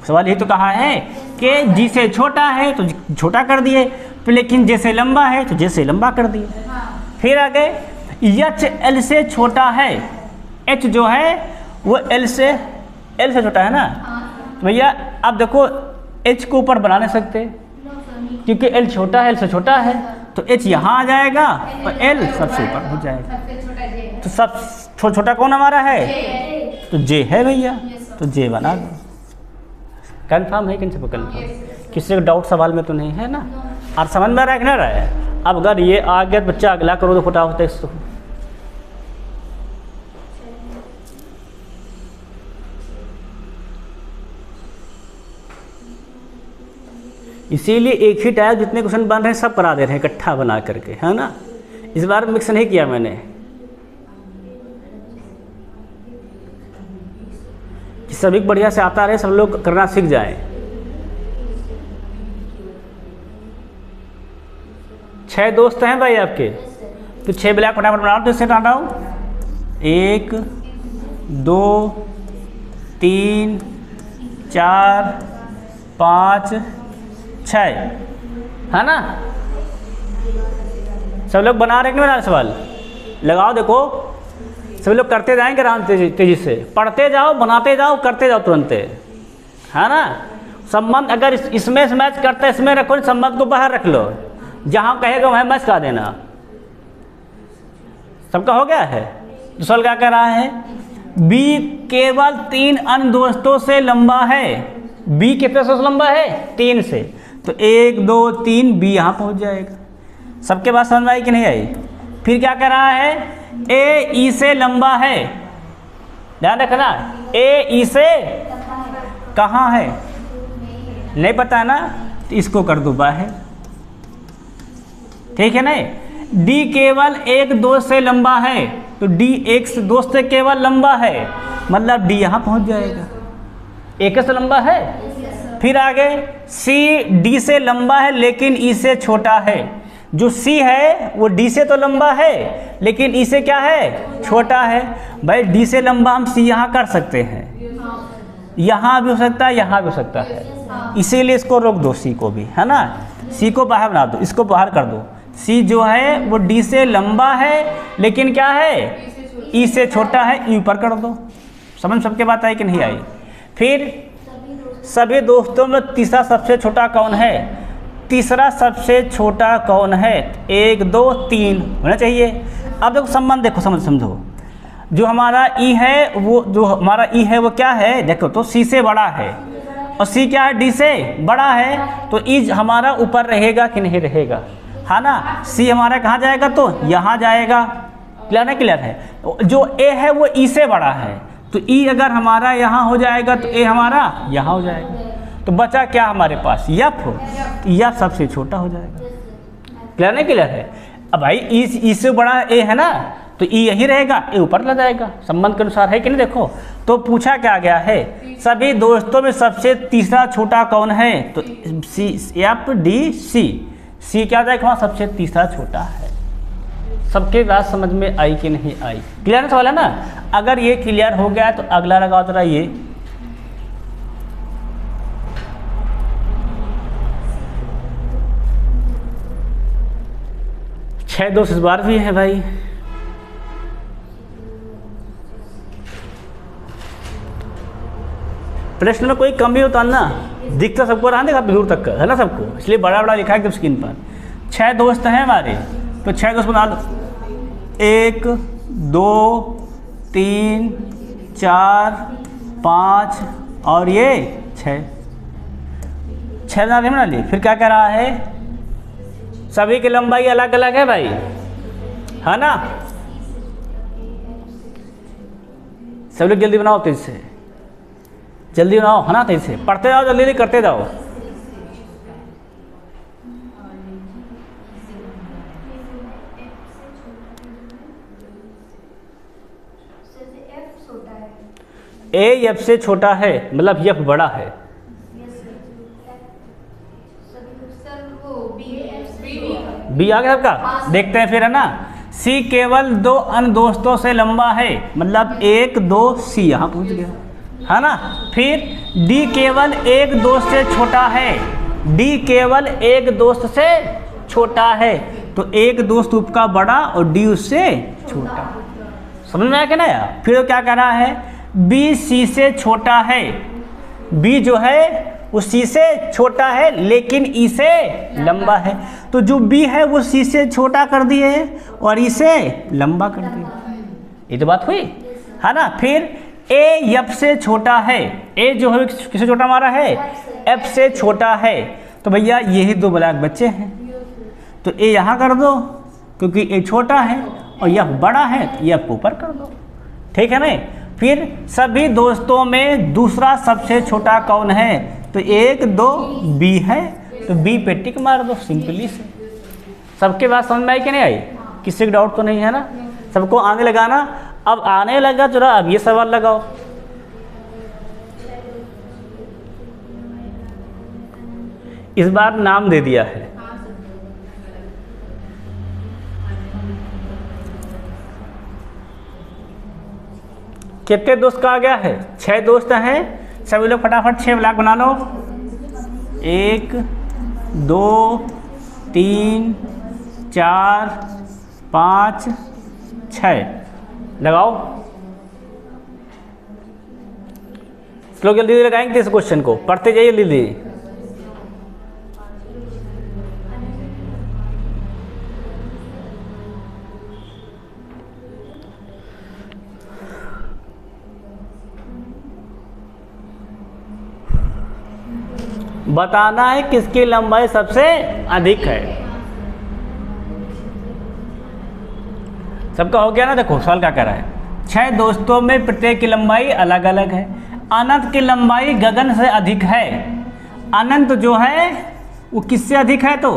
सवाल ये तो कहा है कि जी से छोटा है तो छोटा कर दिए, तो लेकिन जे से लंबा है तो जे से लंबा कर दिए। फिर आगे एच एल से छोटा है, एच जो है वो एल से छोटा है ना, तो भैया अब देखो एच को ऊपर बना नहीं सकते क्योंकि एल छोटा है, एल से छोटा है, तो एच यहाँ आ जाएगा और एल सबसे ऊपर हो जाएगा। तो सब छोटा कौन हमारा है? तो जे है भैया, तो जे बना दो। कंफर्म है? किन से कंफर्म? किसी का डाउट सवाल में तो नहीं है ना? और समझ में रखना रहा है। अब अगर ये आ गया बच्चा अगला करो तो फटा होता है इसको। इसीलिए एक ही टाइप जितने क्वेश्चन बन रहे हैं सब करा दे रहे हैं इकट्ठा बना करके, है ना। इस बार मिक्स नहीं किया मैंने, सभी बढ़िया से आता रहे, सब लोग करना सीख जाएं। 6 दोस्त हैं भाई आपके, तो 6 ब्लैक फटाफट बना दो, इससे डाटा हो 1 2 3 4 5 6, है ना। सब लोग बना रहे हैं कि बना रहे? सवाल लगाओ, देखो सब लोग करते जाएंगे आराम तेजी से, पढ़ते जाओ, बनाते जाओ, करते जाओ तुरंत, है ना। संबंध अगर इसमें से मैच करते इसमें रखो, संबंध को बाहर रख लो, जहाँ कहेगा वहाँ मैच कर देना। सबका हो गया है? तो सवाल क्या कह रहा है, बी केवल 3 अन्य दोस्तों से लंबा है। बी कितने से लंबा है? 3 से, तो 1 2 3 बी यहाँ पहुँच जाएगा। सबके पास समझ में आई कि नहीं आई? फिर क्या कह रहा है, ए ई से लंबा है, ध्यान रखना, ए ई से कहाँ है नहीं पता है ना, तो इसको कर दो बाहर, ठीक है नहीं। डी केवल 1 दोस्त से लंबा है, तो डी 1 दोस्त से केवल लंबा है, मतलब डी यहाँ पहुँच जाएगा, 1 से लंबा है। फिर आगे सी डी से लंबा है लेकिन ई से छोटा है। जो सी है वो डी से तो लंबा है लेकिन ई से क्या है? छोटा है। भाई डी से लंबा हम सी यहाँ कर सकते हैं, यहाँ भी हो सकता है, यहाँ भी हो सकता है, इसीलिए इसको रोक दो, सी को भी, है ना। सी को बाहर बना दो, इसको बाहर कर दो। सी जो है वो डी से लंबा है लेकिन क्या है? ई से छोटा है, ई ऊपर कर दो। समझ सबके बात आई कि नहीं आई? फिर सभी दोस्तों में तीसरा सबसे छोटा कौन है? तीसरा सबसे छोटा कौन है? 1 2 3 होना चाहिए। अब देखो संबंध, देखो समझो, जो हमारा ई है वो, जो हमारा ई है वो क्या है? देखो तो सी से बड़ा है और सी क्या है? डी से बड़ा है, तो ई हमारा ऊपर रहेगा कि नहीं रहेगा, है ना। सी हमारा कहाँ जाएगा? तो यहाँ जाएगा। क्लियर है? क्लियर है। जो ए है वो ई से बड़ा है, तो ई अगर हमारा यहाँ हो जाएगा तो ए हमारा यहाँ हो जाएगा, तो बचा क्या हमारे पास? यफ, यफ सबसे छोटा हो जाएगा। क्लियर नहीं? क्लियर है। अब भाई ई से बड़ा ए है ना, तो ई यही रहेगा, ए ऊपर लग जाएगा, संबंध के अनुसार, है कि नहीं। देखो तो पूछा क्या गया है, सभी दोस्तों में सबसे तीसरा छोटा कौन है? तो सी, एफ डी सी, सी क्या जाएगा वहाँ? सबसे तीसरा छोटा है। सबके बात समझ में आई कि नहीं आई? क्लियर सवाल है ना। अगर ये क्लियर हो गया तो अगला लगाओ जरा, ये छह दोस्त इस बार भी है भाई। प्रश्न में कोई कमी होता ना, दिखता सबको रहा देखा दूर तक का है ना सबको, इसलिए बड़ा बड़ा लिखा है एकदम स्क्रीन पर। 6 दोस्त हैं हमारे, तो 6 दोस्त बना लो, 1 2 3 4 5 और ये 6 बना लिए। फिर क्या कह रहा है, सभी की लंबाई अलग अलग है भाई, है ना। सब लोग जल्दी बनाओ, तेज से जल्दी बनाओ, है ना, तेज से पढ़ते जाओ, जल्दी जल्दी करते जाओ। ए एफ से छोटा है, मतलब एफ बड़ा है। बी आ गया सबका, देखते हैं फिर, है ना। सी केवल 2 अन्य दोस्तों से लंबा है, मतलब 1 2 सी यहाँ पहुँच गया, है ना। फिर डी केवल एक दोस्त से छोटा है, डी केवल एक दोस्त से छोटा है, तो एक दोस्त उसका बड़ा और डी उससे छोटा। समझ में आया क्या ना यार। फिर तो क्या कह रहा है, बी सी से छोटा है, बी जो है वो सी से छोटा है लेकिन ई से लंबा है, तो जो बी है वो सी से छोटा कर दिए और ई से लंबा कर दिए, ये तो बात हुई, है ना। फिर ए एफ से छोटा है, ए जो है किससे छोटा हमारा है, एफ से छोटा है, तो भैया यही 2 ब्लॉक बच्चे हैं, तो ए यहाँ कर दो क्योंकि ए छोटा है और एफ बड़ा है, तो एफ को ऊपर कर दो, ठीक है ना। फिर सभी दोस्तों में दूसरा सबसे छोटा कौन है, तो 1 2 बी है, तो बी पे टिक मार दो, सिंपली से। सबके बात समझ में आई कि नहीं आई, किसी का डाउट तो नहीं है ना, सबको आने लगाना। अब आने लगा जरा, अब ये सवाल लगाओ, इस बार नाम दे दिया है, कितने दोस्त का आ गया है, 6 दोस्त हैं, सभी लोग फटाफट 6 ब्लॉक बना लो, 1 2 3 4 5 6 लगाओ। लोग जल्दी जल्दी लगाएंगे इस क्वेश्चन को, पढ़ते जाइए जल्दी। बताना है किसकी लंबाई सबसे अधिक है। सबका हो गया ना। देखो सवाल क्या कह रहा है, 6 दोस्तों में प्रत्येक की लंबाई अलग अलग है, अनंत की लंबाई गगन से अधिक है। अनंत जो है वो किससे अधिक है, तो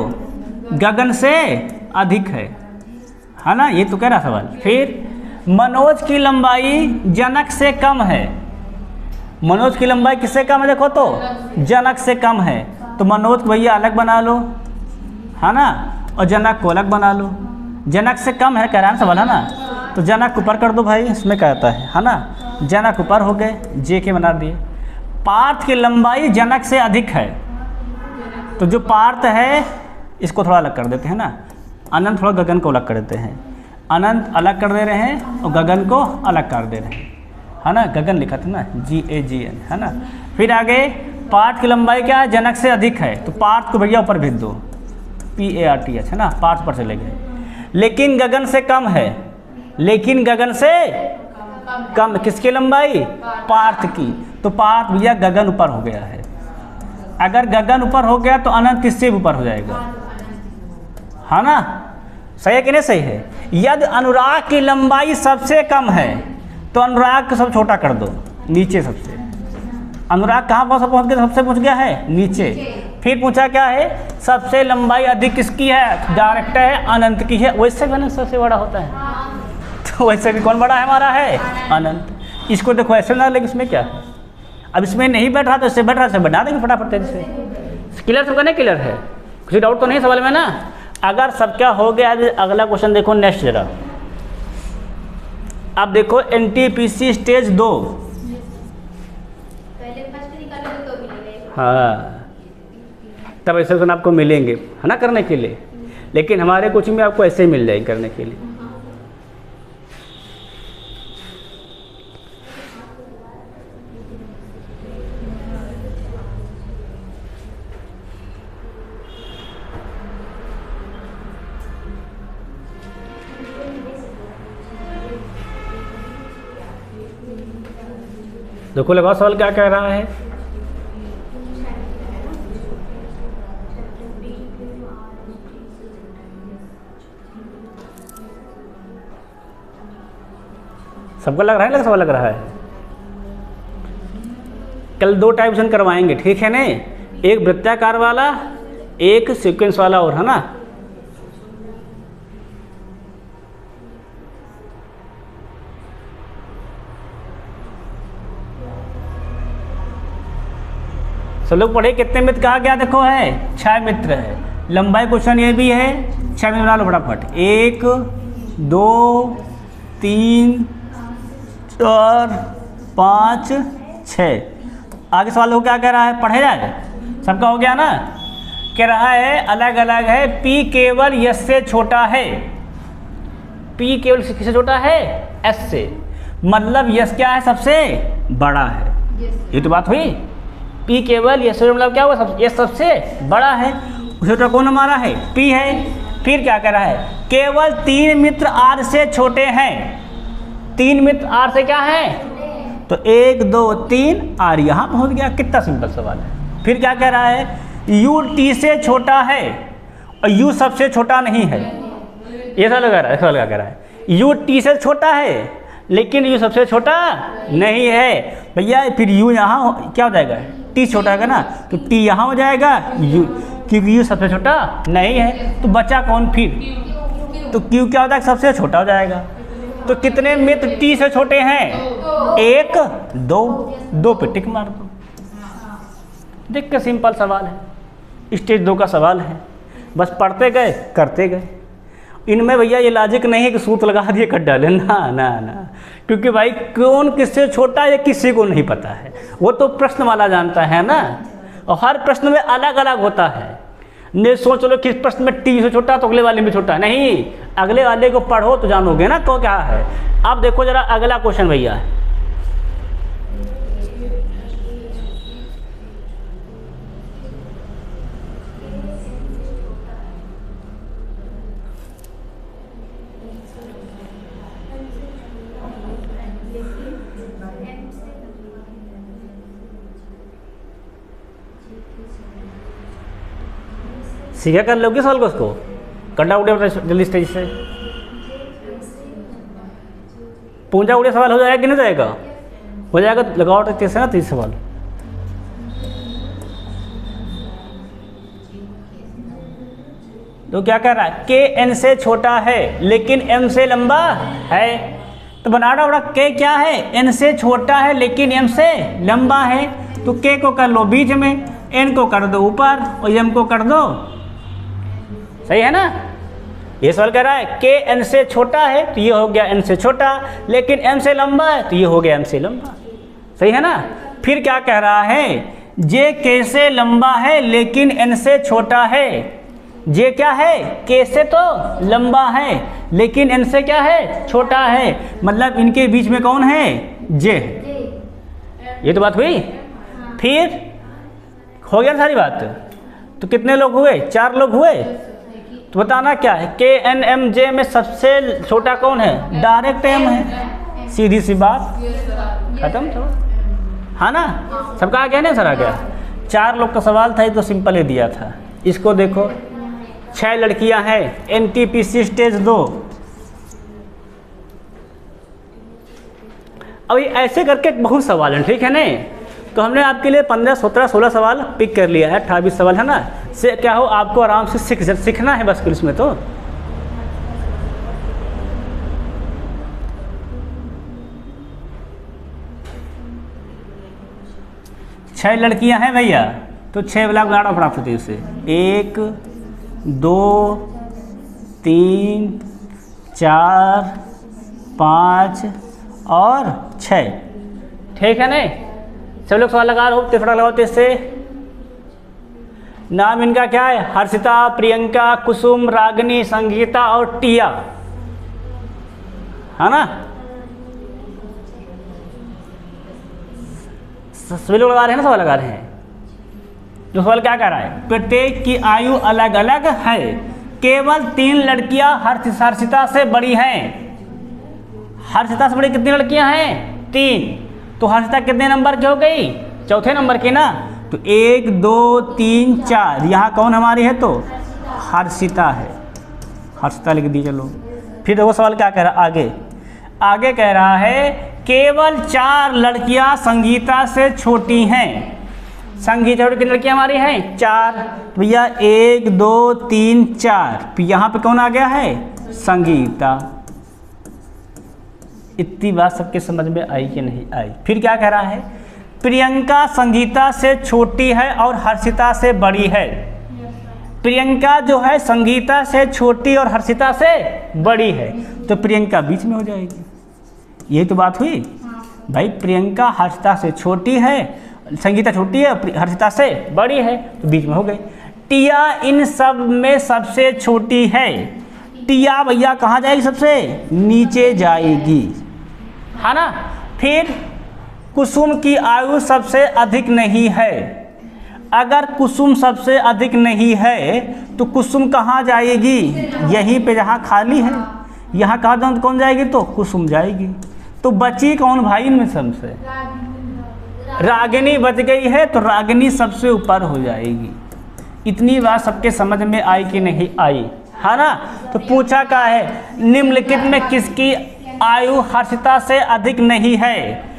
गगन से अधिक है ना, ये तो कह रहा सवाल। फिर मनोज की लंबाई जनक से कम है, मनोज की लंबाई किससे कम है, देखो तो जनक से कम है, तो मनोज को भैया अलग बना लो, है ना, और जनक को अलग बना लो। जनक से कम है कह रहा है सवाल, है ना, तो जनक ऊपर कर दो भाई, इसमें क्या आता है ना, जनक ऊपर हो गए, जे के बना दिए। पार्थ की लंबाई जनक से अधिक है, तो जो पार्थ है इसको थोड़ा अलग कर देते हैं ना, अनंत थोड़ा गगन को अलग कर देते हैं, अनंत अलग कर दे रहे हैं और गगन को अलग कर दे रहे हैं, है ना, गगन लिखा था ना, GAGN, है ना। फिर आगे पार्थ की लंबाई क्या है, जनक से अधिक है, तो पार्थ को भैया ऊपर भेज दो, PARTH, है ना, पार्थ पर चले गए। लेकिन गगन से कम है, लेकिन गगन से कम, किसकी लंबाई, पार्थ की, तो पार्थ भैया गगन ऊपर हो गया है। अगर गगन ऊपर हो गया तो अनंत किससे भी ऊपर हो जाएगा, है ना, सही है कि नहीं सही है। यदि अनुराग की लंबाई सबसे कम है तो अनुराग को सब छोटा कर दो, नीचे सबसे। अनुराग कहाँ पहुँच गया, सबसे पहुँच गया है नीचे। फिर पूछा क्या है, सबसे लंबाई अधिक किसकी है, डायरेक्ट है, अनंत की है। वैसे भी अनंत सबसे बड़ा होता है, तो वैसे भी कौन बड़ा है हमारा है, अनंत। इसको देखो ऐसे ना, लेकिन इसमें क्या है, अब इसमें नहीं बैठ रहा तो इससे बैठ रहा, से बना देंगे फटाफट तेजी से। क्लियर सबका नहीं क्लियर है, कुछ डाउट तो नहीं सवाल में ना। अगर सबका हो गया, अगला क्वेश्चन देखो नेक्स्ट जरा। अब देखो NTPC स्टेज 2, हाँ तब ऐसे क्वेश्चन आपको मिलेंगे, है ना, करने के लिए। लेकिन हमारे कोचिंग में आपको ऐसे ही मिल जाएंगे करने के लिए। देखो लगाओ सवाल क्या कह रहा है। सबको लग रहा है, सवाल लग रहा है। कल 2 टाइप्स करवाएंगे, ठीक है ना, एक वृत्ताकार वाला, एक सीक्वेंस वाला, और है ना। सब लोग पढ़े कितने मित्र कहा गया, देखो है 6 मित्र है। लंबाई क्वेश्चन ये भी है, 6 मित्र बना लो फटाफट। 1 2 3 4 5 6। आगे सवाल को क्या कह रहा है, पढ़े जाए, सबका हो गया ना। कह रहा है अलग अलग है, P केवल S से छोटा है। P केवल किससे छोटा है, S से, मतलब S क्या है, सबसे बड़ा है। ये तो बात हुई। P केवल S से, मतलब क्या हुआ, S सबसे बड़ा है। उसे तो कौन हमारा है, P है। फिर क्या कह रहा है, केवल 3 मित्र R से छोटे हैं। 3 मित्र R से क्या है, तो 1 2 3 R यहाँ पहुँच गया। कितना सिंपल सवाल है। फिर क्या कह रहा है, U T से छोटा है और U सबसे छोटा नहीं है। ये सवाल लगा रहा है, सवाल क्या कह रहा है, U T से छोटा है लेकिन U सबसे छोटा नहीं है। भैया फिर U यहाँ क्या हो जाएगा, T छोटा है ना, तो T यहाँ हो जाएगा, U, क्योंकि U सबसे छोटा नहीं है। तो बचा कौन फिर, तो Q क्या हो जाएगा, सबसे छोटा हो जाएगा। तो कितने मित्र T से छोटे हैं, 1 2 पे टिक मार दो। देख के सिंपल सवाल है, स्टेज 2 का सवाल है, बस पढ़ते गए करते गए। इनमें भैया ये लॉजिक नहीं है कि सूत्र लगा दिए कट डाले, ना ना ना, क्योंकि भाई कौन किससे छोटा है किसी को नहीं पता है, वो तो प्रश्न वाला जानता है ना। और हर प्रश्न में अलग अलग होता है। नहीं सोच लो किस प्रश्न में T से छोटा तो अगले वाले में छोटा, नहीं, अगले वाले को पढ़ो तो जानोगे ना को क्या है। अब देखो जरा अगला क्वेश्चन भैया, सीखा कर लोगे सवाल को, उसको कंडा उड़े जल्दी स्टेज से। पूंजा उड़े सवाल हो जाएगा कि नहीं जाएगा, हो जाएगा। लगाओ कैसे ना 30 सवाल। तो क्या कह रहा है, K N से छोटा है लेकिन M से लंबा है। तो बनाना बड़ा K क्या है, N से छोटा है लेकिन M से लंबा है। तो K को कर लो बीच में, N को कर दो ऊपर और M को कर दो, सही है ना। ये सवाल कह रहा है K N से छोटा है तो ये हो गया N से छोटा, लेकिन M से लंबा है तो ये हो गया M से लंबा, सही है ना। फिर क्या कह रहा है, J K से लंबा है लेकिन N से छोटा है। J क्या है, K से तो लंबा है लेकिन N से क्या है, छोटा है, मतलब इनके बीच में कौन है, J। ये तो बात हुई। फिर हो गया सारी बात। तो कितने लोग हुए, 4 लोग हुए। तो बताना क्या है, K N M J में सबसे छोटा कौन है, डायरेक्ट M है, सीधी सी बात खत्म। तो हाँ ना, सबका आ गया ना, सर आ गया। 4 लोग का सवाल था, ये तो सिंपल ही दिया था। इसको देखो, 6 लड़कियां हैं, NTPC स्टेज 2। अभी ऐसे करके बहुत सवाल हैं, ठीक है ना। तो हमने आपके लिए 15 17 16 सवाल पिक कर लिया है, 28 सवाल है ना। से क्या हो, आपको आराम से सीखना है बस इसमें। तो छह लड़कियां हैं भैया, तो 6 ब्लॉक गाड़ा प्राप्त होती है उससे। 1 2 3 4 5 और 6, ठीक है ना। सब लोग सवाल लगा रहे हो, फटाफट लगाओ तेज से। नाम इनका क्या है, हर्षिता, प्रियंका, कुसुम, रागिनी, संगीता और टिया, है ना। सभी लोग लगा रहे हैं ना, सवाल लगा रहे हैं। जो सवाल क्या कह रहा है, प्रत्येक की आयु अलग अलग है, केवल 3 लड़कियां हर्षिता से बड़ी हैं। हर्षिता से बड़ी कितनी लड़कियां हैं, 3। तो हर्षिता कितने नंबर की हो गई? चौथे नंबर की ना। तो 1 2 3 4, यहाँ कौन हमारी है? तो हर्षिता है, हर्षिता लिख दी। चलो फिर देखो सवाल क्या कह रहा है आगे। आगे कह रहा है केवल 4 लड़कियां संगीता से छोटी हैं। संगीता कितनी लड़कियां हमारी हैं? 4। भैया 1 2 3 4, यहाँ पे कौन आ गया है? संगीता। इतनी बात सबके समझ में आई कि नहीं आई? फिर क्या कह रहा है? प्रियंका संगीता से छोटी है और हर्षिता से बड़ी है। प्रियंका जो है संगीता से छोटी और हर्षिता से बड़ी है, तो प्रियंका बीच में हो जाएगी। यही तो बात हुई भाई। प्रियंका हर्षिता से छोटी है, संगीता छोटी है, हर्षिता से बड़ी है, तो बीच में हो गई। टिया इन सब में सबसे छोटी है। टिया भैया कहाँ जाएगी? सबसे नीचे जाएगी, है ना। फिर कुसुम की आयु सबसे अधिक नहीं है। अगर कुसुम सबसे अधिक नहीं है तो कुसुम कहाँ जाएगी? यहीं पे जहाँ खाली है, यहाँ कहाँ कौन जाएगी? तो कुसुम जाएगी। तो बची कौन भाई इनमें सबसे? रागिनी बच गई है, तो रागिनी सबसे ऊपर हो जाएगी। इतनी बात सबके समझ में आई कि नहीं आई? है ना। तो पूछा क्या है? निम्नलिखित में किसकी आयु हर्षिता से अधिक नहीं है?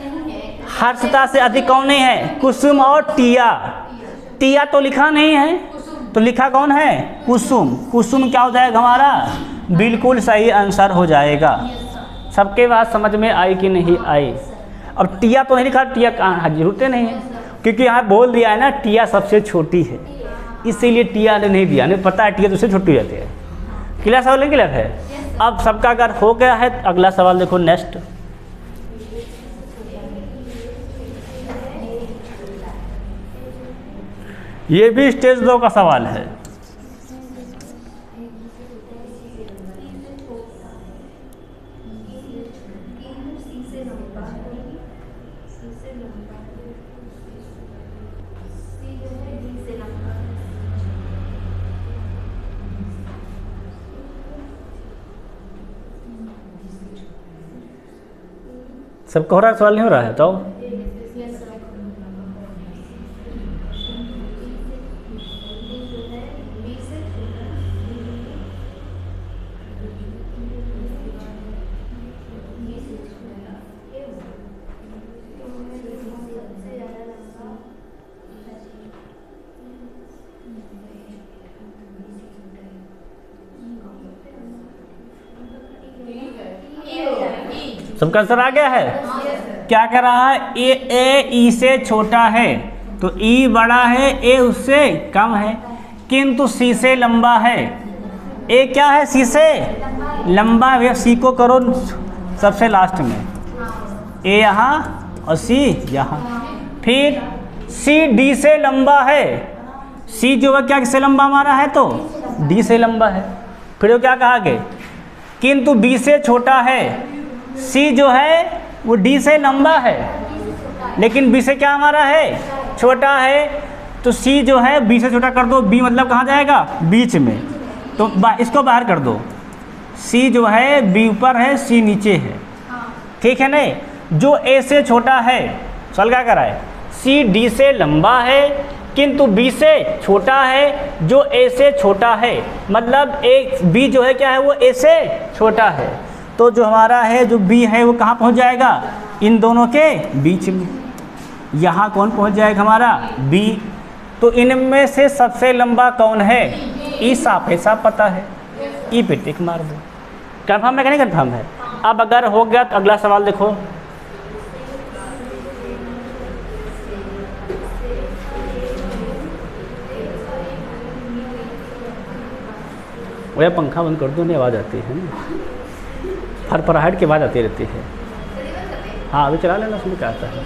हर्षिता से अधिक कौन नहीं है? कुसुम और टिया। टिया तो लिखा नहीं है, तो लिखा कौन है? कुसुम। कुसुम क्या हो जाएगा हमारा? बिल्कुल सही आंसर हो जाएगा। सबके बात समझ में आई कि नहीं आई? अब टिया तो नहीं लिखा, टिया कहाँ? जरूरत नहीं है, क्योंकि यहाँ बोल दिया है ना टिया सबसे छोटी है, इसीलिए टिया ने नहीं दिया। नहीं पता है टिया दूसरे छोटी हो जाती है। क्लियर सवाल नहीं क्लियर है? अब सबका अगर हो गया है तो अगला सवाल देखो नेक्स्ट। ये भी स्टेज 2 का सवाल है। सबको हो रहा है? सवाल नहीं हो रहा है तो सबका आंसर आ गया है? क्या कह रहा है? ए ई से छोटा है, तो ई बड़ा है, ए उससे कम है, किंतु सी से लंबा है। ए क्या है? सी से लंबा। वे सी को करो सबसे लास्ट में, ए यहाँ और सी यहाँ। फिर सी डी से लंबा है। सी जो है क्या किससे लंबा हमारा है? तो डी से लंबा है। फिर वो क्या कहा आगे? किंतु बी से छोटा है। सी जो है वो डी से लंबा है, लेकिन बी से क्या हमारा है? छोटा है। तो सी जो है बी से छोटा कर दो। बी मतलब कहाँ जाएगा? बीच में। तो इसको बाहर कर दो। सी जो है बी ऊपर है, सी नीचे है, ठीक है नहीं? जो ए से छोटा है, सवाल क्या कर रहा है? सी डी से लंबा है किंतु बी से छोटा है। जो ए से छोटा है मतलब ए बी जो है क्या है? वो ए से छोटा है। तो जो हमारा है जो बी है वो कहाँ पहुँच जाएगा? इन दोनों के बीच में। यहाँ कौन पहुँच जाएगा? हमारा बी। तो इनमें से सबसे लंबा कौन है? ई साफ है, साफ पता है। ई पे टिक मार दो। कन्फर्म है कि नहीं कन्फर्म है? अब अगर हो गया तो अगला सवाल देखो। वो पंखा बंद कर दो, नहीं आवाज़ आती है ना, फरफराहट की आवाज़ आती रहती है। हाँ अभी चला लेना, उसमें क्या आता है।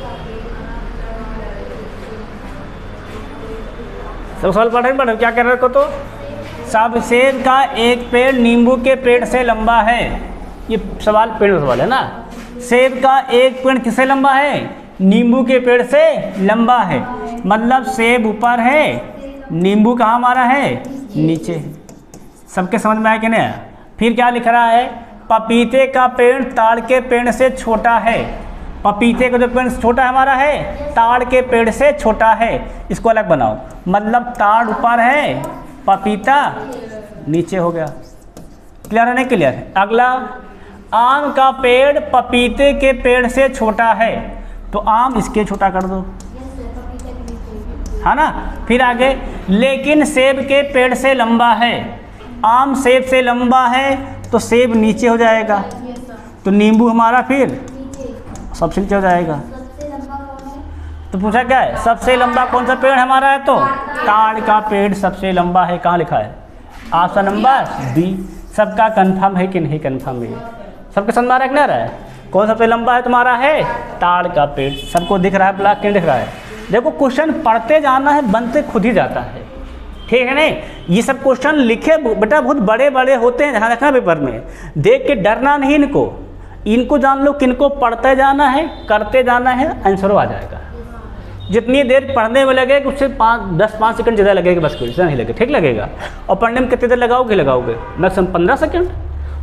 सब सवाल पढ़ रहे क्या कर रहे हो? तो सब सेब का एक पेड़ नींबू के पेड़ से लंबा है। ये सवाल पेड़ सवाल है ना। सेब का एक पेड़ किससे लंबा है? नींबू के पेड़ से लंबा है। मतलब सेब ऊपर है, नींबू कहाँ हमारा है? नीचे है। सबके समझ में आया कि नहीं? फिर क्या लिख रहा है? पपीते का पेड़ ताड़ के पेड़ से छोटा है। पपीते का जो पेड़ छोटा हमारा है, ताड़ के पेड़ से छोटा है, इसको अलग बनाओ। मतलब ताड़ ऊपर है, पपीता नीचे हो गया। क्लियर है नहीं क्लियर है? अगला, आम का पेड़ पपीते के पेड़ से छोटा है, तो आम इसके छोटा कर दो, है ना। फिर आगे, लेकिन सेब के पेड़ से लंबा है, आम सेब से लंबा है तो सेब नीचे हो जाएगा, तो नींबू हमारा फिर सबसे नीचे हो जाएगा। तो पूछा क्या है, सबसे लंबा कौन सा पेड़ हमारा है, तो ताड़ का पेड़ सबसे लंबा है। कहाँ लिखा है? Option number B. सबका कंफर्म है कि नहीं कंफर्म है? सबके समझ में आ रहा है कि नहीं आ रहा है? कौन सबसे लंबा है तुम्हारा है? ताड़ का पेड़। सबको दिख रहा है ब्लैक, क्यों दिख रहा है? देखो क्वेश्चन पढ़ते जाना है, बनते खुद ही जाता है, ठीक है नहीं। ये सब क्वेश्चन लिखे बेटा बहुत बड़े बड़े होते हैं, ध्यान रखना पेपर में, देख के डरना नहीं इनको जान लो, किनको पढ़ते जाना है, करते जाना है, आंसर आ जाएगा। जितनी देर पढ़ने में लगेगा उससे 10-5 सेकंड ज़्यादा लगेगा, बस कोई नहीं लगे, ठीक लगेगा। और पढ़ने में कितनी देर लगाओगे मैक्सिमम 15 सेकंड,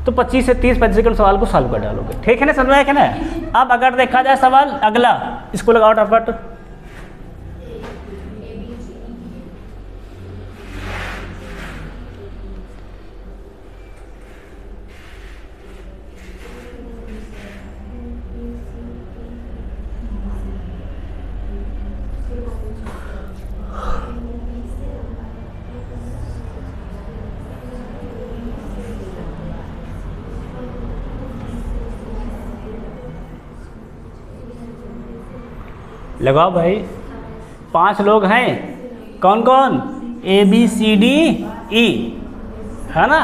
तो 25 से 30-35 सेकंड सवाल को सॉल्व कर डालोगे, ठीक है ना, समझ में आया ना। अब अगर देखा जाए सवाल अगला, इसको लगाओ फटाफट। लगाओ भाई। 5 लोग हैं, कौन कौन? ABCD E, है ना।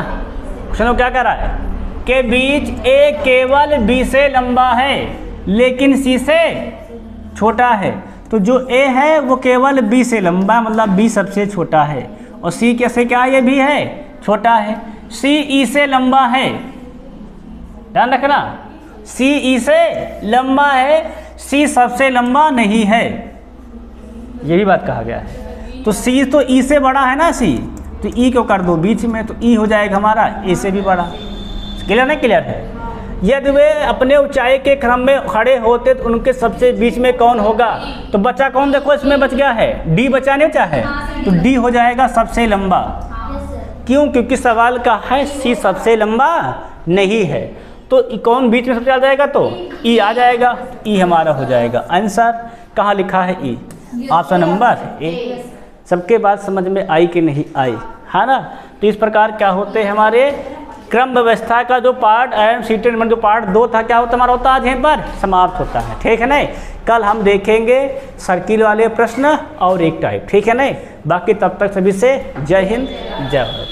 क्वेश्चन क्या कह रहा है? के बीच A केवल B से लंबा है लेकिन C से छोटा है। तो जो A है वो केवल B से लंबा है, मतलब B सबसे छोटा है, और C कैसे क्या ये भी है छोटा है। C E से लंबा है, ध्यान रखना, C E से लंबा है, C सबसे लंबा नहीं है, यही बात कहा गया है। तो C तो E से बड़ा है ना, C तो E को कर दो बीच में, तो E हो जाएगा हमारा A से भी बड़ा। क्लियर नहीं क्लियर है? यदि वे अपने ऊंचाई के क्रम में खड़े होते तो उनके सबसे बीच में कौन होगा? तो बचा कौन? देखो इसमें बच गया है D, बचा नहीं बचा है, तो D हो जाएगा सबसे लंबा। क्यों? क्योंकि सवाल का है C सबसे लंबा नहीं है, तो कौन बीच में सबसे आ जाएगा? तो E आ जाएगा, E हमारा हो जाएगा आंसर। कहाँ लिखा है E? Option number A. सबके बात समझ में आई कि नहीं आई, है ना। तो इस प्रकार क्या होते हैं हमारे क्रम व्यवस्था का जो पार्ट एंड सीटेट जो पार्ट 2 था, क्या होता हमारा होता आज यहीं पर समाप्त होता है, ठीक है नहीं। कल हम देखेंगे सर्किल वाले प्रश्न और एक टाइप, ठीक है नहीं। बाकी तब तक सभी से जय हिंद जय भारत।